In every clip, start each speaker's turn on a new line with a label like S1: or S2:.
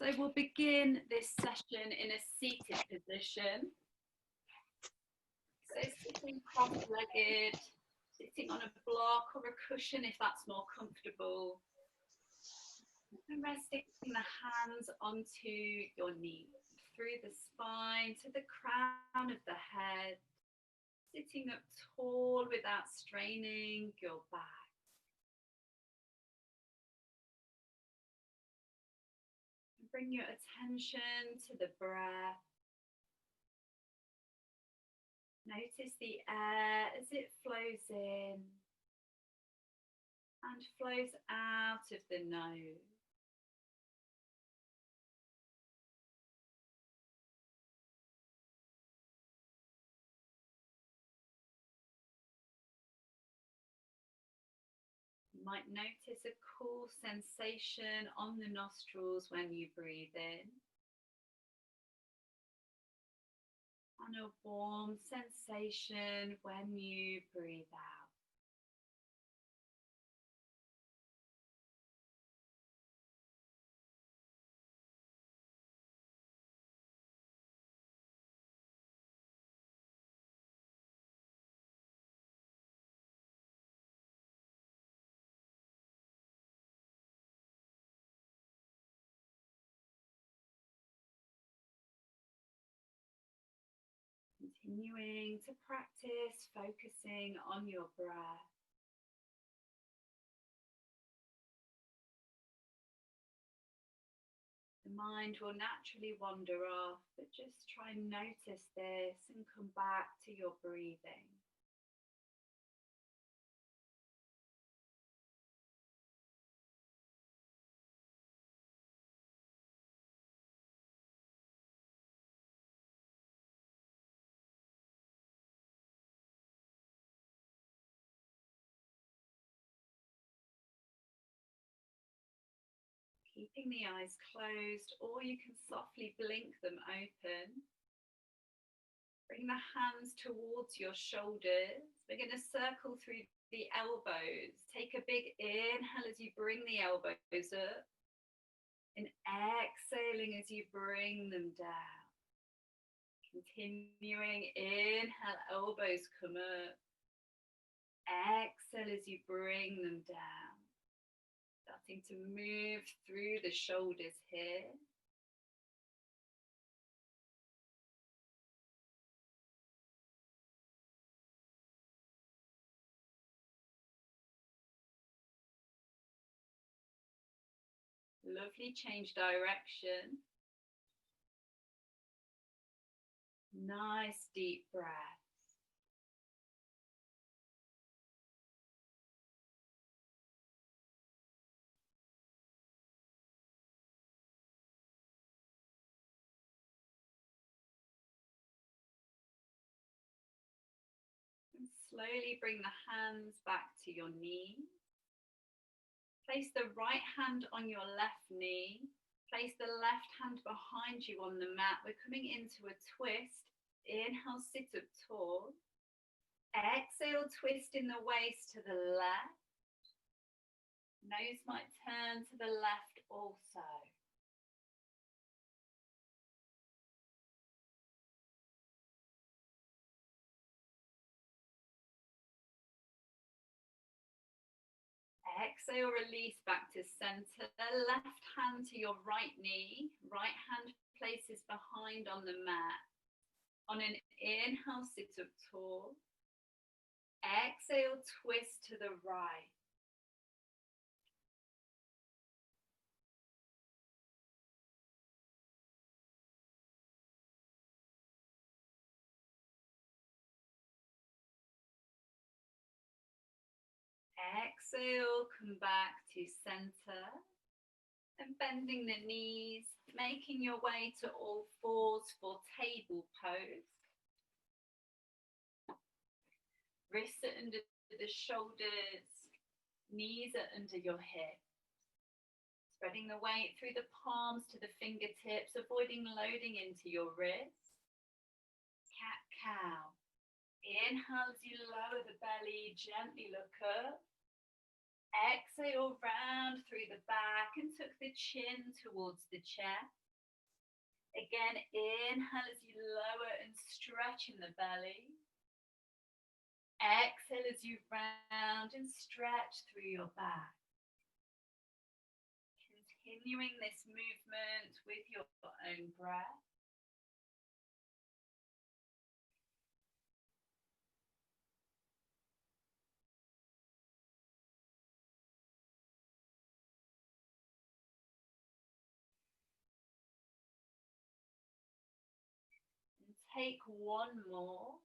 S1: So we'll begin this session in a seated position. So sitting cross-legged, sitting on a block or a cushion if that's more comfortable. And resting the hands onto your knees, through the spine to the crown of the head. Sitting up tall without straining your back. Bring your attention to the breath. Notice the air as it flows in and flows out of the nose. You might notice a cool sensation on the nostrils when you breathe in, and a warm sensation when you breathe out. Continuing to practice focusing on your breath. The mind will naturally wander off, but just try and notice this and come back to your breathing. Keeping the eyes closed, or you can softly blink them open. Bring the hands towards your shoulders. We're going to circle through the elbows. Take a big inhale as you bring the elbows up, and exhaling as you bring them down. Continuing, inhale, elbows come up. Exhale as you bring them down. Starting to move through the shoulders here. Lovely, change direction. Nice deep breath. And slowly bring the hands back to your knees. Place the right hand on your left knee. Place the left hand behind you on the mat. We're coming into a twist. Inhale, sit up tall. Exhale, twist in the waist to the left. Nose might turn to the left also. Exhale, release back to center. Left hand to your right knee. Right hand places behind on the mat. On an inhale, sit up tall. Exhale, twist to the right. Exhale, come back to center. And bending the knees, making your way to all fours for table pose. Wrists are under the shoulders, knees are under your hips. Spreading the weight through the palms to the fingertips, avoiding loading into your wrists. Cat-cow. Inhale as you lower the belly, gently look up. Exhale, round through the back and tuck the chin towards the chest. Again, inhale as you lower and stretch in the belly. Exhale as you round and stretch through your back. Continuing this movement with your own breath. And take one more.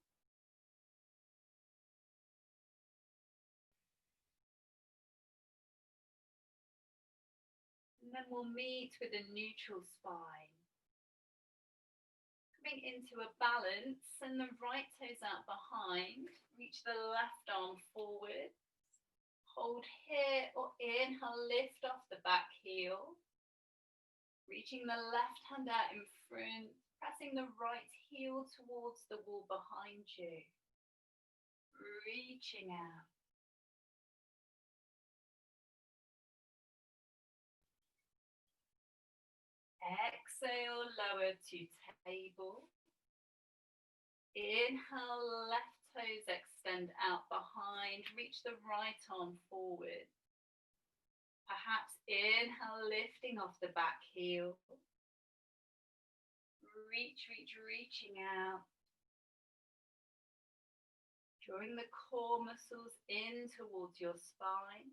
S1: And then we'll meet with a neutral spine. Coming into a balance, send the right toes out behind, reach the left arm forward, hold here or inhale, lift off the back heel, reaching the left hand out in front, pressing the right heel towards the wall behind you, reaching out. Exhale, lower to table. Inhale, left toes extend out behind. Reach the right arm forward. Perhaps inhale, lifting off the back heel. Reaching out. Drawing the core muscles in towards your spine.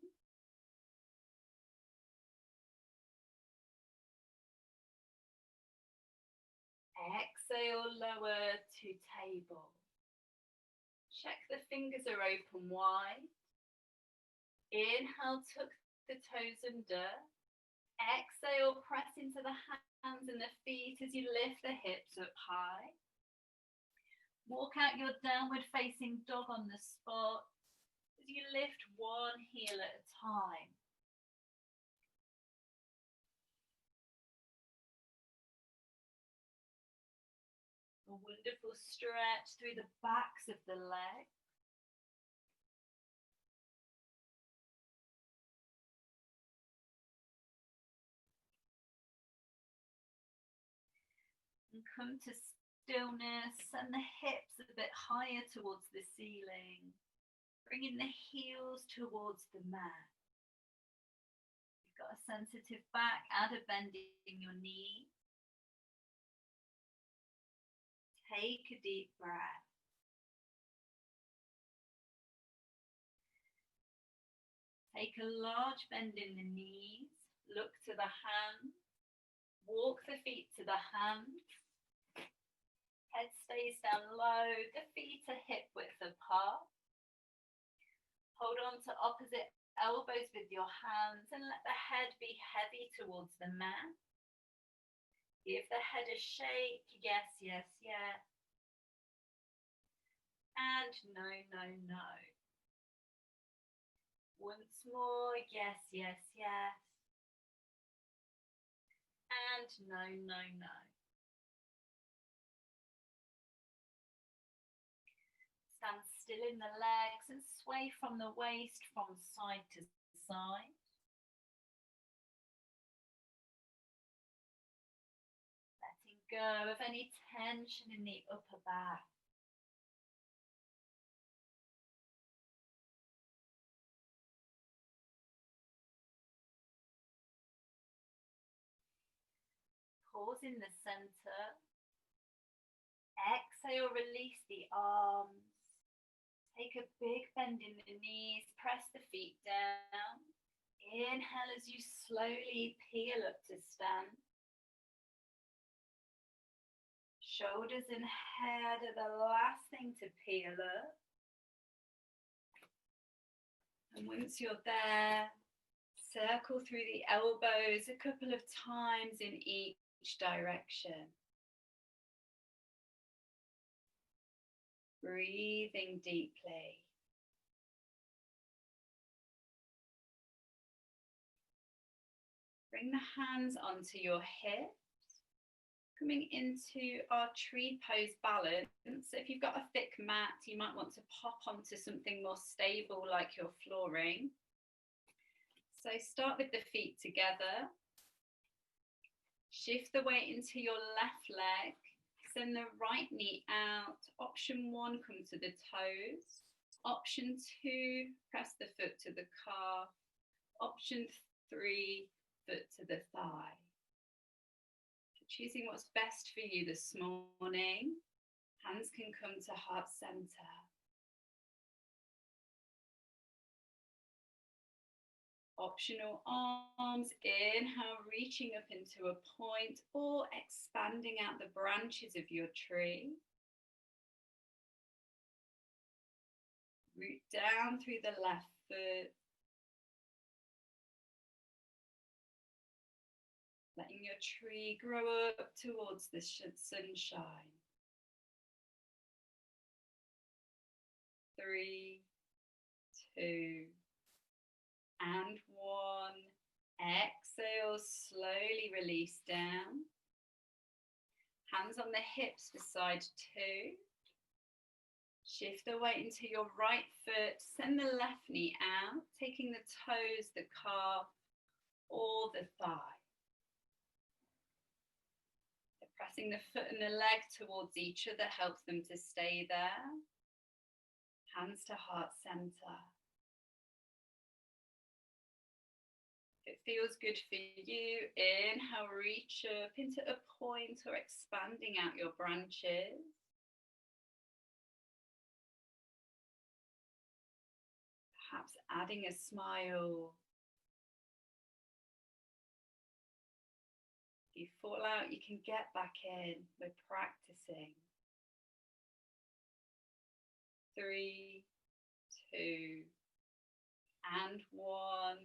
S1: Exhale, lower to table. Check the fingers are open wide. Inhale, tuck the toes under. Exhale, press into the hands and the feet as you lift the hips up high. Walk out your downward facing dog on the spot as you lift one heel at a time. A wonderful stretch through the backs of the legs. And come to stillness, and the hips a bit higher towards the ceiling. Bringing the heels towards the mat. You've got a sensitive back, add a bend in your knees. Take a deep breath. Take a large bend in the knees. Look to the hands. Walk the feet to the hands. Head stays down low. The feet are hip width apart. Hold on to opposite elbows with your hands and let the head be heavy towards the mat. Give the head a shake, yes, yes, yes. And no, no, no. Once more, yes, yes, yes. And no, no, no. Stand still in the legs and sway from the waist from side to side. Go of any tension in the upper back. Pause in the center. Exhale, release the arms. Take a big bend in the knees, press the feet down. Inhale as you slowly peel up to stand. Shoulders and head are the last thing to peel up. And once you're there, circle through the elbows a couple of times in each direction. Breathing deeply. Bring the hands onto your hips. Coming into our tree pose balance. So if you've got a thick mat, you might want to pop onto something more stable like your flooring. So start with the feet together. Shift the weight into your left leg. Send the right knee out. Option 1, come to the toes. Option 2, press the foot to the calf. Option 3, foot to the thigh. Choosing what's best for you this morning. Hands can come to heart center. Optional arms, inhale, reaching up into a point or expanding out the branches of your tree. Root down through the left foot. Letting your tree grow up towards the sunshine. 3, 2, and 1. Exhale, slowly release down. Hands on the hips for side 2. Shift the weight into your right foot. Send the left knee out, taking the toes, the calf, or the thigh. Pressing the foot and the leg towards each other helps them to stay there. Hands to heart center. If it feels good for you, inhale, reach up into a point or expanding out your branches. Perhaps adding a smile. If you fall out, you can get back in. We're practicing. 3, 2, and 1.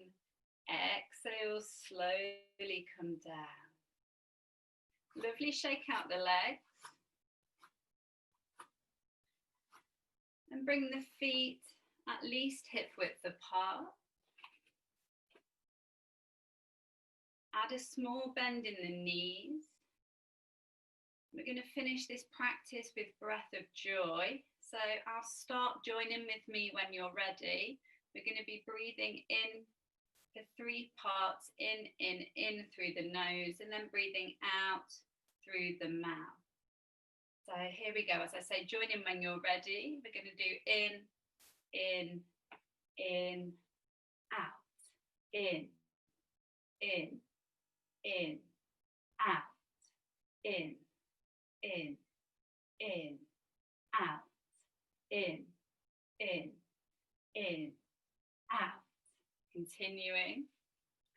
S1: Exhale, slowly come down. Lovely, shake out the legs. And bring the feet at least hip width apart. Add a small bend in the knees. We're going to finish this practice with breath of joy. So I'll start, join in with me when you're ready. We're going to be breathing in for 3 parts, in through the nose, and then breathing out through the mouth. So here we go. As I say, join in when you're ready. We're going to do in, out, in, out, in, out, in, out. Continuing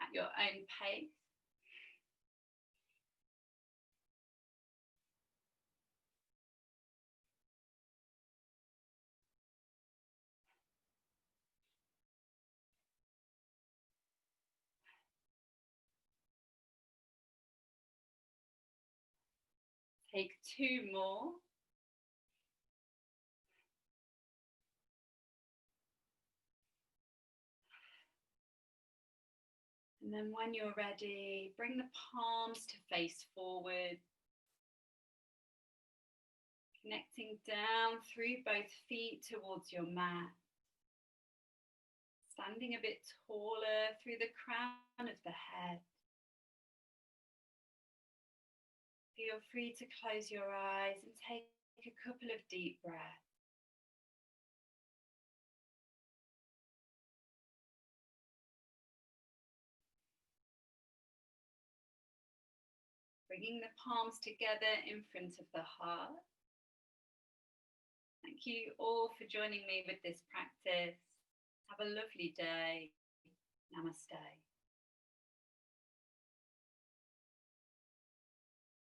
S1: at your own pace. Take 2 more. And then when you're ready, bring the palms to face forward. Connecting down through both feet towards your mat. Standing a bit taller through the crown of the head. Feel free to close your eyes and take a couple of deep breaths. Bringing the palms together in front of the heart. Thank you all for joining me with this practice. Have a lovely day. Namaste.